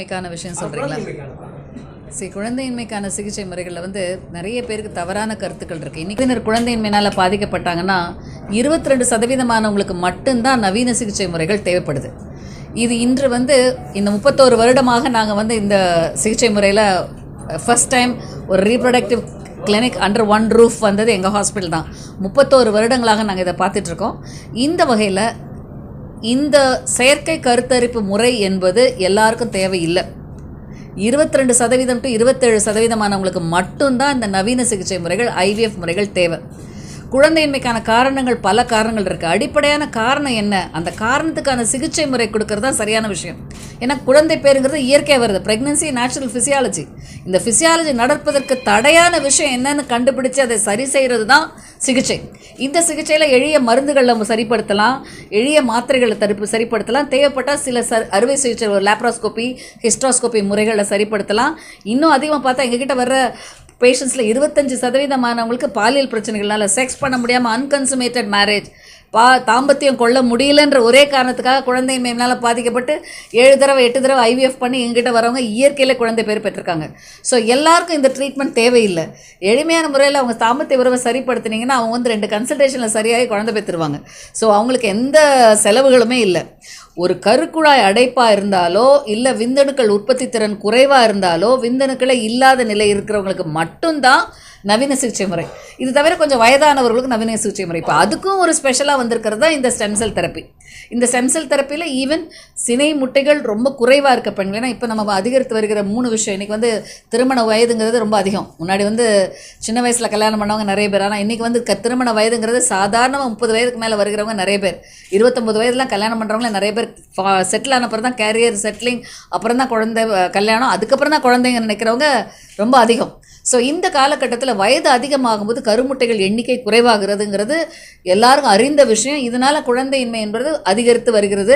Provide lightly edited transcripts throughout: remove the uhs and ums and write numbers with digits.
குழந்தையின்மைக்கான விஷயம் சொல்கிறீங்களா? குழந்தையின்மைக்கான சிகிச்சை முறைகளில் வந்து நிறைய பேருக்கு தவறான கருத்துக்கள் இருக்குது. இன்றைக்கி குழந்தையின்மையினால் பாதிக்கப்பட்டாங்கன்னா 22% மட்டும்தான் நவீன சிகிச்சை முறைகள் தேவைப்படுது. இது இன்று வந்து இந்த 31 வருடமாக நாங்கள் வந்து இந்த சிகிச்சை முறையில் ஃபஸ்ட் டைம் ஒரு reproductive clinic under one roof வந்தது எங்கள் ஹாஸ்பிட்டல் தான். 31 வருடங்களாக நாங்கள் இதை பார்த்துட்ருக்கோம். இந்த வகையில் இந்த செயற்கை கருத்தரிப்பு முறை என்பது எல்லாருக்கும் தேவையில்லை. 22% to 27% மட்டும்தான் இந்த நவீன சிகிச்சை முறைகள் IVF முறைகள் தேவை. குழந்தையின்மைக்கான காரணங்கள் பல காரணங்கள் இருக்குது. அடிப்படையான காரணம் என்ன, அந்த காரணத்துக்கான சிகிச்சை முறை கொடுக்கறது தான் சரியான விஷயம். ஏன்னா குழந்தை பேருங்கிறது இயற்கையாக வருது. Pregnancy natural physiology. இந்த ஃபிசியாலஜி நடப்பதற்கு தடையான விஷயம் என்னன்னு கண்டுபிடிச்சு அதை சரி செய்கிறது தான் சிகிச்சை. இந்த சிகிச்சையில் எளிய மருந்துகளை நம்ம சரிப்படுத்தலாம், எளிய மாத்திரைகளை சரிப்படுத்தலாம், தேவைப்பட்டால் சில அறுவை சிகிச்சை லேப்ராஸ்கோபி ஹிஸ்ட்ராஸ்கோபி முறைகளை சரிப்படுத்தலாம். இன்னும் அதிகமாக பார்த்தா எங்ககிட்ட வர்ற பேஷண்ட்ஸில் 25% பாலியல் பிரச்சனைகள்னால செக்ஸ் பண்ண முடியாமல் அன்கன்சுமேட்டட் மேரேஜ், தாம்பத்தியம் கொள்ள முடியலன்ற ஒரே காரணத்துக்காக குழந்தையின்மையினால் பாதிக்கப்பட்டு 7 தடவை 8 தடவை IVF பண்ணி எங்கிட்ட வரவங்க இயற்கையில் குழந்தை பேர் பெற்றிருக்காங்க. ஸோ எல்லாருக்கும் இந்த ட்ரீட்மெண்ட் தேவையில்லை. எளிமையான முறையில் அவங்க தாம்பத்திய உறவை சரிப்படுத்தினீங்கன்னா அவங்க வந்து 2 கன்சல்டேஷனில் சரியாகி குழந்தை பெற்றுருவாங்க. ஸோ அவங்களுக்கு எந்த செலவுகளுமே இல்லை. ஒரு கருக்குழாய் அடைப்பாக இருந்தாலோ இல்லை விந்தணுக்கள் உற்பத்தி திறன் குறைவாக இருந்தாலோ விந்தணுக்களை இல்லாத நிலை இருக்கிறவங்களுக்கு மட்டும்தான் நவீன சிகிச்சை முறை. இது தவிர கொஞ்சம் வயதானவர்களுக்கு நவீன சிகிச்சை முறை. இப்போ அதுக்கும் ஒரு ஸ்பெஷலாக வந்திருக்கிறது தான் இந்த ஸ்டெம் செல் தெரப்பி. இந்த ஸ்டெம் செல் தெரப்பியில் ஈவன் சினை முட்டைகள் ரொம்ப குறைவாக இருக்க பெண்கள், ஏன்னா இப்போ நம்ம அதிகரித்து வருகிற 3 விஷயம். இன்றைக்கி வந்து திருமண வயதுங்கிறது ரொம்ப அதிகம். முன்னாடி வந்து சின்ன வயசில் கல்யாணம் பண்ணவங்க நிறைய பேர், ஆனால் இன்றைக்கி வந்து திருமண வயதுங்கிறது சாதாரணமாக 30 வயதுக்கு மேலே வருகிறவங்க நிறைய பேர். 29 வயதுலாம் கல்யாணம் பண்ணுறவங்களே நிறைய பேர் செட்டில் ஆன அப்புறம் தான் கேரியர் செட்டிலிங், அப்புறம் தான் குழந்தை கல்யாணம், அதுக்கப்புறம் தான் குழந்தைங்க நினைக்கிறவங்க ரொம்ப அதிகம். ஸோ இந்த காலகட்டத்தில் வயது அதிகமாகும்போது கருமுட்டைகள் எண்ணிக்கை குறைவாகிறதுங்கிறது எல்லாருக்கும் அறிந்த விஷயம். இதனால் குழந்தையின்மை என்பது அதிகரித்து வருகிறது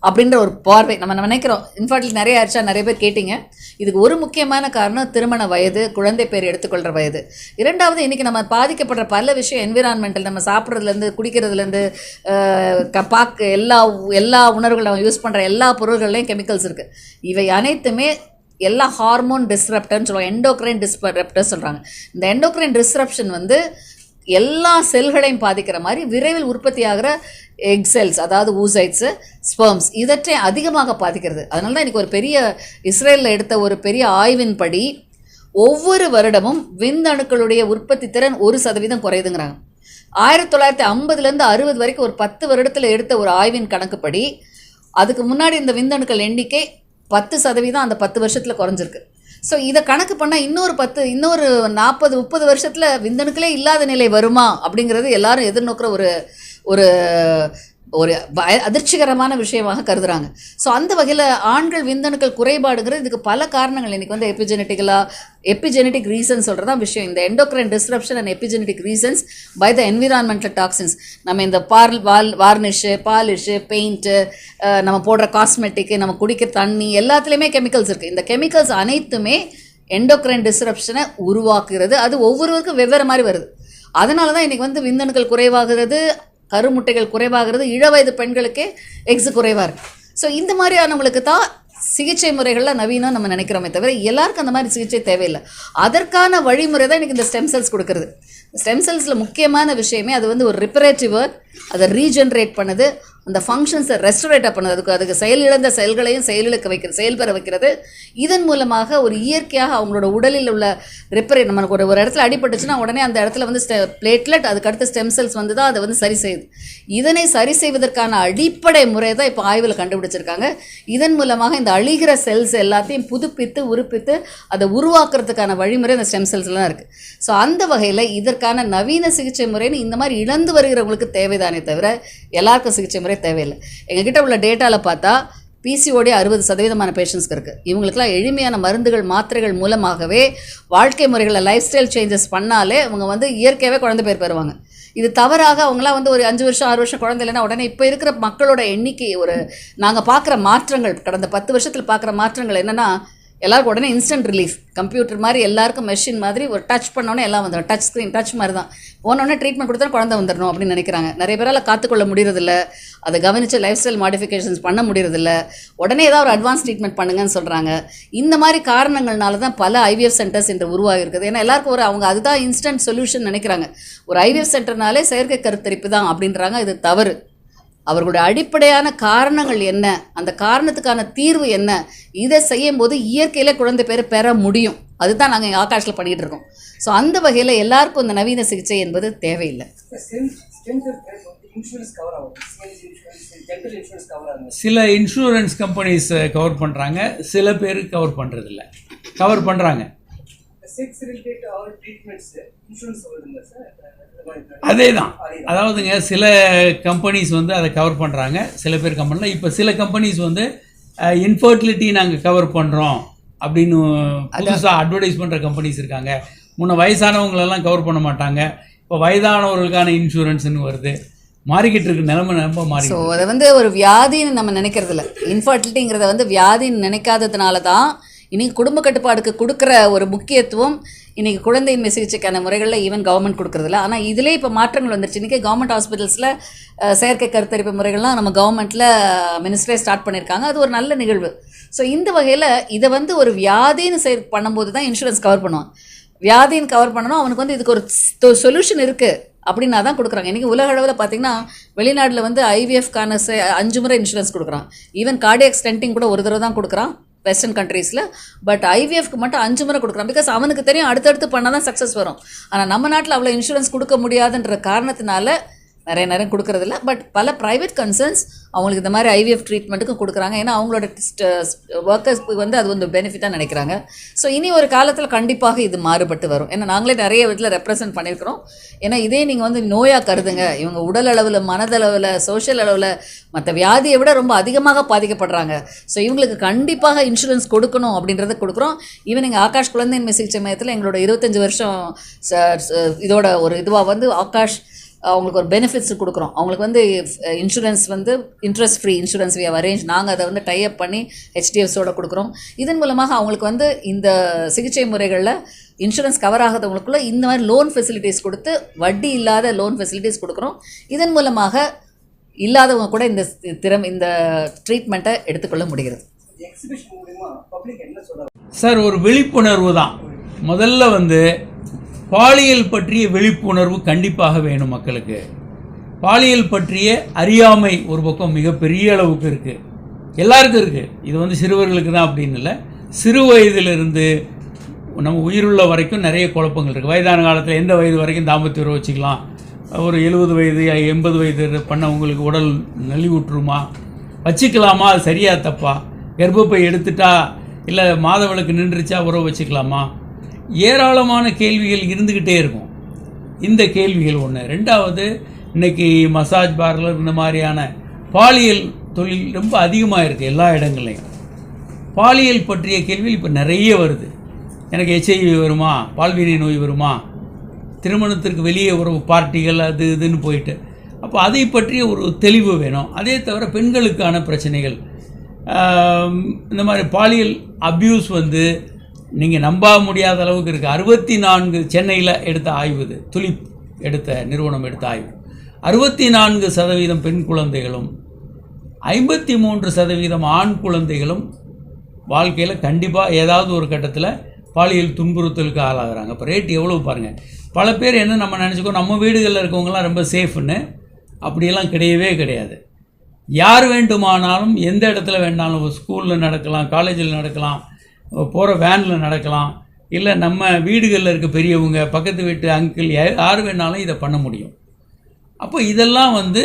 அப்படின்ற ஒரு பார்வை நம்ம நினைக்கிறோம். இன்ஃபேக்ட் நிறைய ஆயிடுச்சா நிறைய பேர் கேட்டிங்க. இதுக்கு ஒரு முக்கியமான காரணம் திருமண வயது, குழந்தை பேர் எடுத்துக்கொள்கிற வயது. இரண்டாவது, இன்றைக்கி நம்ம பாதிக்கப்படுற பல விஷயம் என்விரான்மெண்டல். நம்ம சாப்பிட்றதுலேருந்து குடிக்கிறதுலேருந்து எல்லா உணர்வுகள் நம்ம யூஸ் பண்ணுற எல்லா பொருள்கள்லையும் கெமிக்கல்ஸ் இருக்குது. இவை அனைத்துமே எல்லா ஹார்மோன் டிஸ்ரப்டர்னு சொல்லுவாங்க, எண்டோக்ரைன் டிஸ்ரப்டர் சொல்கிறாங்க. இந்த எண்டோக்ரைன் டிஸ்ரப்ஷன் வந்து எல்லா செல்களையும் பாதிக்கிற மாதிரி விரைவில் உற்பத்தி ஆகிற எக் செல்ஸ், அதாவது ஊசைட்ஸு, ஸ்பெர்ம்ஸ், இதற்றை அதிகமாக பாதிக்கிறது. அதனால தான் இன்றைக்கி ஒரு பெரிய இஸ்ரேலில் எடுத்த ஒரு பெரிய ஆய்வின்படி ஒவ்வொரு வருடமும் விந்தணுக்களுடைய உற்பத்தி திறன் 1% குறையுதுங்கிறாங்க. 1950லேருந்து 60 வரைக்கும் ஒரு 10 வருடத்தில் எடுத்த ஒரு ஆய்வின் கணக்குப்படி அதுக்கு முன்னாடி இந்த விந்தணுக்கள் எண்ணிக்கை 10% அந்த 10 வருஷத்தில் குறைஞ்சிருக்கு. ஸோ இதை கணக்கு பண்ணால் இன்னொரு 40-30 வருஷத்தில் விந்தணுக்களே இல்லாத நிலை வருமா அப்படிங்கிறது எல்லாரும் எதிர்நோக்கிற ஒரு ஒரு அதிர்ச்சிகரமான விஷயமாக கருதுகிறாங்க. ஸோ அந்த வகையில் ஆண்கள் விந்தணுக்கள் குறைபாடுங்கிறது இதுக்கு பல காரணங்கள். இன்றைக்கி வந்து எபிஜெனட்டிக் ரீசன்ஸ் சொல்கிறது தான் விஷயம். இந்த endocrine disruption and epigenetic reasons by the environmental toxins. நம்ம இந்த வார்னிஷு, பாலிஷு, பெயிண்ட்டு, நம்ம போடுற காஸ்மெட்டிக்கு, நம்ம குடிக்கிற தண்ணி எல்லாத்துலேயுமே கெமிக்கல்ஸ் இருக்குது. இந்த கெமிக்கல்ஸ் அனைத்துமே எண்டோக்ரைன் டிஸ்ரப்ஷனை உருவாக்குகிறது. அது ஒவ்வொருவருக்கும் வெவ்வேறு மாதிரி வருது. அதனால தான் இன்றைக்கி வந்து விந்தணுக்கள் குறைவாகிறது, கருமுட்டைகள் குறைவாகிறது, இளவயது பெண்களுக்கே எக்ஸ் குறைவாக இருக்குது. ஸோ இந்த மாதிரியானவங்களுக்கு தான் சிகிச்சை முறைகளில் நவீனம் நம்ம நினைக்கிறோமே தவிர எல்லாருக்கும் அந்த மாதிரி சிகிச்சை தேவையில்லை. அதற்கான வழிமுறை தான் இன்றைக்கி இந்த ஸ்டெம் செல்ஸ் கொடுக்குறது. ஸ்டெம் செல்ஸில் முக்கியமான விஷயமே அது வந்து ஒரு ரிப்பரேட்டிவ் ஒர்க், அதை ரீஜென்ரேட் பண்ணுது, அந்த ஃபங்க்ஷன்ஸை ரெஸ்டரேட்டாக பண்ணுது, அதுக்கு செயலிழந்த செல்களையும் செயல்பெற வைக்கிறது. இதன் மூலமாக ஒரு இயற்கையாக அவங்களோட உடலில் உள்ள நமக்கு ஒரு இடத்துல அடிபட்டுச்சுன்னா உடனே அந்த இடத்துல வந்து பிளேட்லெட், அதுக்கடுத்து ஸ்டெம் செல்ஸ் வந்து தான் அதை வந்து சரி செய்யுது. இதனை சரி செய்வதற்கான அடிப்படை முறை தான் இப்போ ஆய்வில் கண்டுபிடிச்சிருக்காங்க. இதன் மூலமாக இந்த அழிகிற செல்ஸ் எல்லாத்தையும் புதுப்பித்து உருப்பித்து அதை உருவாக்குறதுக்கான வழிமுறை இந்த ஸ்டெம் செல்ஸ்லாம் இருக்குது. ஸோ அந்த வகையில் இதற்கான நவீன சிகிச்சை முறைன்னு இந்த மாதிரி இழந்து வருகிறவங்களுக்கு தேவைதானே தவிர எல்லாருக்கும் சிகிச்சை முறை தேவையில்லை. எங்ககிட்ட உள்ள டேட்டாவில் பார்த்தா PCOD 60% பேஷண்ட்ஸ்க்கு இருக்குது. இவங்களுக்குலாம் எளிமையான மருந்துகள் மாத்திரைகள் மூலமாகவே வாழ்க்கை முறைகளில் லைஃப் ஸ்டைல் சேஞ்சஸ் பண்ணாலே அவங்க வந்து இயற்கையாகவே குழந்தை பேர் பெறுவாங்க. இது தவறாக அவங்களாம் வந்து ஒரு 5 வருஷம் 6 வருஷம் குழந்தை இல்லைன்னா உடனே இப்போ இருக்கிற மக்களோட எண்ணிக்கை நாங்கள் பார்க்குற மாற்றங்கள் கடந்த 10 வருஷத்தில் பார்க்குற மாற்றங்கள் என்னென்னா எல்லாருக்கும் உடனே இன்ஸ்டன்ட் ரிலீஃப், கம்ப்யூட்டர் மாதிரி எல்லாருக்கும் மெஷின் மாதிரி ஒரு டச் பண்ணோன்னே எல்லாம் வந்துடும். டச் ஸ்க்ரீன் டச் மாதிரி தான். போனோடனே ட்ரீட்மெண்ட் கொடுத்தா குழந்தை வந்துடணும் அப்படின்னு நினைக்கிறாங்க. நிறைய பேரால் காத்துக்கொள்ள முடியறதில்ல, அதை கவனித்து லைஃப் ஸ்டைல் மாடிஃபிகேஷன்ஸ் பண்ண முடியறதில்ல. உடனே ஏதாவது ஒரு அட்வான்ஸ் ட்ரீட்மெண்ட் பண்ணுங்கன்னு சொல்கிறாங்க. இந்த மாதிரி காரணங்கள்னால தான் பல ஐவிஎஃப் சென்டர்ஸ் இன்று உருவாகிருக்குது. ஏன்னா எல்லாருக்கும் அவங்க அதுதான் இன்ஸ்டன்ட் சொல்யூஷன் நினைக்கிறாங்க. ஒரு ஐவிஎஃப் சென்டர்னாலே செயற்கை கருத்தரிப்பு தான் அப்படின்றாங்க. இது தவறு. அவர்களுடைய அடிப்படையான காரணங்கள் என்ன, அந்த காரணத்துக்கான தீர்வு என்ன, இதை செய்யும்போது இயற்கையில் குழந்தை பேர் பெற முடியும். அதுதான் நாங்கள் எங்கள் ஆகாஷில் பண்ணிகிட்டு இருக்கோம். ஸோ அந்த வகையில் எல்லாருக்கும் இந்த நவீன சிகிச்சை என்பது தேவையில்லை. சில இன்சூரன்ஸ் கம்பெனிஸ் கவர் பண்ணுறாங்க, சில பேர் கவர் பண்ணுறதில்ல. கவர் பண்ணுறாங்க. அதே தான். அதாவதுங்க சில கம்பெனிஸ் வந்து அதை கவர் பண்ணுறாங்க, சில பேர் கம்பெனியில். இப்போ சில கம்பெனிஸ் வந்து இன்ஃபர்டிலிட்டி நாங்கள் கவர் பண்ணுறோம் அப்படின்னு புதுசாக அட்வர்டைஸ் பண்ணுற கம்பெனிஸ் இருக்காங்க. முன்ன வயசானவங்களெல்லாம் கவர் பண்ண மாட்டாங்க, இப்போ வயதானவர்களுக்கான இன்சூரன்ஸ்னு வருது. மாறிக்கிட்டு இருக்கு நிலைமை, ரொம்ப மாறி. ஸோ அதை வந்து ஒரு வியாதின்னு நம்ம நினைக்கிறது இல்லை. இன்ஃபர்டிலிட்டிங்கிறத வந்து வியாதின்னு நினைக்காததுனால தான் இன்றைக்கி குடும்ப கட்டுப்பாடுக்கு கொடுக்குற ஒரு முக்கியத்துவம் இன்றைக்கி குழந்தையின்மை சிகிச்சைக்கான முறைகளில் ஈவன் கவர்மெண்ட் கொடுக்குறதில்ல. ஆனால் இதிலே இப்போ மாற்றங்கள் வந்துருச்சு. இன்றைக்கி கவர்மெண்ட் ஹாஸ்பிட்டல்ஸில் செயற்கை கருத்தரிப்பு முறைகள்லாம் நம்ம கவர்மெண்ட்டில் மினிஸ்ட்ரே ஸ்டார்ட் பண்ணியிருக்காங்க. அது ஒரு நல்ல நிகழ்வு. ஸோ இந்த வகையில் இதை வந்து ஒரு வியாதின்னு பண்ணும்போது தான் இன்சூரன்ஸ் கவர் பண்ணுவாங்க. வியாதின்னு கவர் பண்ணணும், அவனுக்கு வந்து இதுக்கு ஒரு சொல்யூஷன் இருக்குது அப்படின்னா தான் கொடுக்குறாங்க. இன்றைக்கி உலக அளவில் பார்த்திங்கன்னா வெளிநாட்டில் வந்து ஐவிஎஃப்கான 5 முறை இன்சூரன்ஸ் கொடுக்குறான். ஈவன் கார்டியாக் ஸ்டென்டிங் கூட ஒரு தடவை தான் கொடுக்குறான் வெஸ்டர்ன் கண்ட்ரீஸில். பட் ஐவிஎஃப்க்கு மட்டும் 5 முறை கொடுக்குறான். பிகாஸ் அவனுக்கு தெரியும் அடுத்தடுத்து பண்ணால் தான் சக்ஸஸ் வரும். ஆனால் நம்ம நாட்டில் அவ்வளோ இன்சூரன்ஸ் கொடுக்க முடியாதுன்ற காரணத்தினால நிறைய நேரம் கொடுக்குறதில்ல. பட் பல ப்ரைவேட் கன்சர்ன்ஸ் அவங்களுக்கு இந்த மாதிரி ஐவிஎஃப் ட்ரீட்மெண்ட்டுக்கும் கொடுக்குறாங்க. ஏன்னா அவங்களோட ஒர்க்கர்ஸ்க்கு வந்து அது வந்து பெனிஃபிட்டாக நினைக்கிறாங்க. ஸோ இனி ஒரு காலத்தில் கண்டிப்பாக இது மாறுபட்டு வரும். ஏன்னா நாங்களே நிறைய விதத்தில் ரெப்ரசன்ட் பண்ணியிருக்கிறோம். ஏன்னா இதே நீங்கள் வந்து நோயாக கருதுங்க, இவங்க உடல் அளவில், மனதளவில், சோஷியல் அளவில் மற்ற வியாதியை விட ரொம்ப அதிகமாக பாதிக்கப்படுறாங்க. ஸோ இவங்களுக்கு கண்டிப்பாக இன்சூரன்ஸ் கொடுக்கணும் அப்படின்றத கொடுக்குறோம். ஈவன் எங்கள் ஆகாஷ் குழந்தையின்மை சிகிச்சை மையத்தில் எங்களோட 25 வருஷம் இதோட ஒரு இதுவாக வந்து ஆகாஷ் அவங்களுக்கு ஒரு பெனிஃபிட்ஸ் கொடுக்குறோம். அவங்களுக்கு வந்து இன்சூரன்ஸ் வந்து interest free insurance we arrange. நாங்கள் அதை வந்து டைப் பண்ணி ஹெச்டிஎஃப்ஸோடு கொடுக்குறோம். இதன் மூலமாக அவங்களுக்கு வந்து இந்த சிகிச்சை முறைகளில் இன்சூரன்ஸ் கவர் ஆகாதவங்களுக்குள்ள இந்த மாதிரி லோன் ஃபெசிலிட்டிஸ் கொடுத்து வட்டி இல்லாத லோன் ஃபெசிலிட்டிஸ் கொடுக்குறோம். இதன் மூலமாக இல்லாதவங்க கூட இந்த ட்ரீட்மெண்ட்டை எடுத்துக்கொள்ள முடிகிறது. சார், ஒரு விழிப்புணர்வு தான். முதல்ல வந்து பாலியல் பற்றிய விழிப்புணர்வு கண்டிப்பாக வேணும் மக்களுக்கு. பாலியல் பற்றிய அறியாமை ஒரு பக்கம் மிகப்பெரிய அளவுக்கு இருக்குது, எல்லாருக்கும் இருக்குது. இது வந்து சிறுவர்களுக்கு தான் அப்படின்னு இல்லை, சிறு வயதிலிருந்து நம்ம உயிருள்ள வரைக்கும் நிறைய குழப்பங்கள் இருக்குது. வயதான காலத்தில் எந்த வயது வரைக்கும் தாம்பத்திய உறவு வச்சுக்கலாம், ஒரு 70 வயது 80 வயது பண்ணவங்களுக்கு உடல் நலிவுற்றுமா, வச்சுக்கலாமா, அது சரியா தப்பா, கர்ப்பப்பை எடுத்துட்டா இல்லை மாதவிளக்கு நின்றுச்சா உறவு வச்சுக்கலாமா, ஏராளமான கேள்விகள் இருந்துக்கிட்டே இருக்கும். இந்த கேள்விகள் ஒன்று. ரெண்டாவது, இன்றைக்கி மசாஜ் பார்லர் இந்த மாதிரியான பாலியல் தொழில் ரொம்ப அதிகமாக இருக்குது எல்லா இடங்கள்லையும். பாலியல் பற்றிய கேள்விகள் இப்போ நிறைய வருது. எனக்கு HIV வருமா, பால்வினை நோய் வருமா, திருமணத்திற்கு வெளியே உறவு பார்ட்டிகள் அது இதுன்னு போயிட்டு. அப்போ அதை பற்றிய ஒரு தெளிவு வேணும். அதே தவிர பெண்களுக்கான பிரச்சனைகள், இந்த மாதிரி பாலியல் அப்யூஸ் வந்து நீங்கள் நம்ப முடியாத அளவுக்கு இருக்குது. 64 சென்னையில் எடுத்த ஆய்வு, இது துலிப் எடுத்த நிறுவனம் எடுத்த ஆய்வு. 64% பெண் குழந்தைகளும் 53% ஆண் குழந்தைகளும் வாழ்க்கையில் கண்டிப்பாக ஏதாவது ஒரு கட்டத்தில் பாலியல் துன்புறுத்தலுக்கு ஆளாகிறாங்க. இப்போ ரேட் எவ்வளோ பாருங்கள். பல பேர் என்ன நம்ம நினச்சிக்கோ, நம்ம வீடுகளில் இருக்கவங்களாம் ரொம்ப சேஃப்னு. அப்படியெல்லாம் கிடையவே கிடையாது. யார் வேண்டுமானாலும் எந்த இடத்துல வேண்டாலும், ஸ்கூலில் நடக்கலாம், காலேஜில் நடக்கலாம், போகிற வேனில் நடக்கலாம், இல்லை நம்ம வீடுகளில் இருக்க பெரியவங்க, பக்கத்து வீட்டு அங்கிள், யார் வேணாலும் இதை பண்ண முடியும். அப்போ இதெல்லாம் வந்து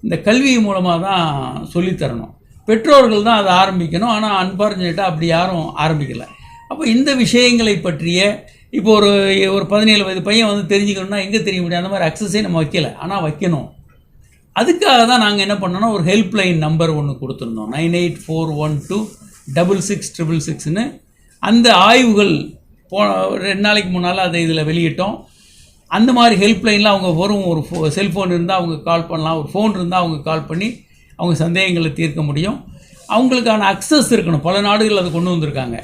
இந்த கல்வி மூலமாக தான் சொல்லித்தரணும். பெற்றோர்கள் தான் அதை ஆரம்பிக்கணும். ஆனால் அன்பார்ச்சுனேட்டாக அப்படி யாரும் ஆரம்பிக்கலை. அப்போ இந்த விஷயங்களை பற்றிய இப்போ ஒரு 17 வயது பையன் வந்து தெரிஞ்சுக்கணுன்னா எங்கே தெரிய முடியும்? அந்த மாதிரி அக்சஸே நம்ம வைக்கலை, ஆனால் வைக்கணும். அதுக்காக தான் நாங்கள் என்ன பண்ணோன்னா ஒரு ஹெல்ப்லைன் நம்பர் ஒன்று கொடுத்துருந்தோம், 9841266666ன்னு. அந்த ஆய்வுகள் 2 நாளைக்கு முன்னால் அதை இதில் வெளியிட்டோம். அந்த மாதிரி ஹெல்ப்லைனில் அவங்க ஒரு செல்ஃபோன் இருந்தால் அவங்க கால் பண்ணலாம், ஒரு ஃபோன் இருந்தால் அவங்க கால் பண்ணி அவங்க சந்தேகங்களை தீர்க்க முடியும். அவங்களுக்கான அக்சஸ் இருக்கணும். பல நாடுகள் அதை கொண்டு வந்திருக்காங்க.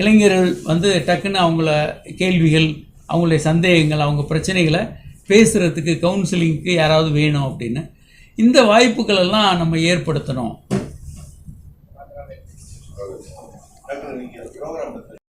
இளைஞர்கள் வந்து டக்குன்னு அவங்கள கேள்விகள், அவங்களுடைய சந்தேகங்கள், அவங்க பிரச்சனைகளை பேசுகிறதுக்கு கவுன்சிலிங்க்கு யாராவது வேணும் அப்படின்னு இந்த வாய்ப்புகள் எல்லாம் நம்ம ஏற்படுத்தணும்.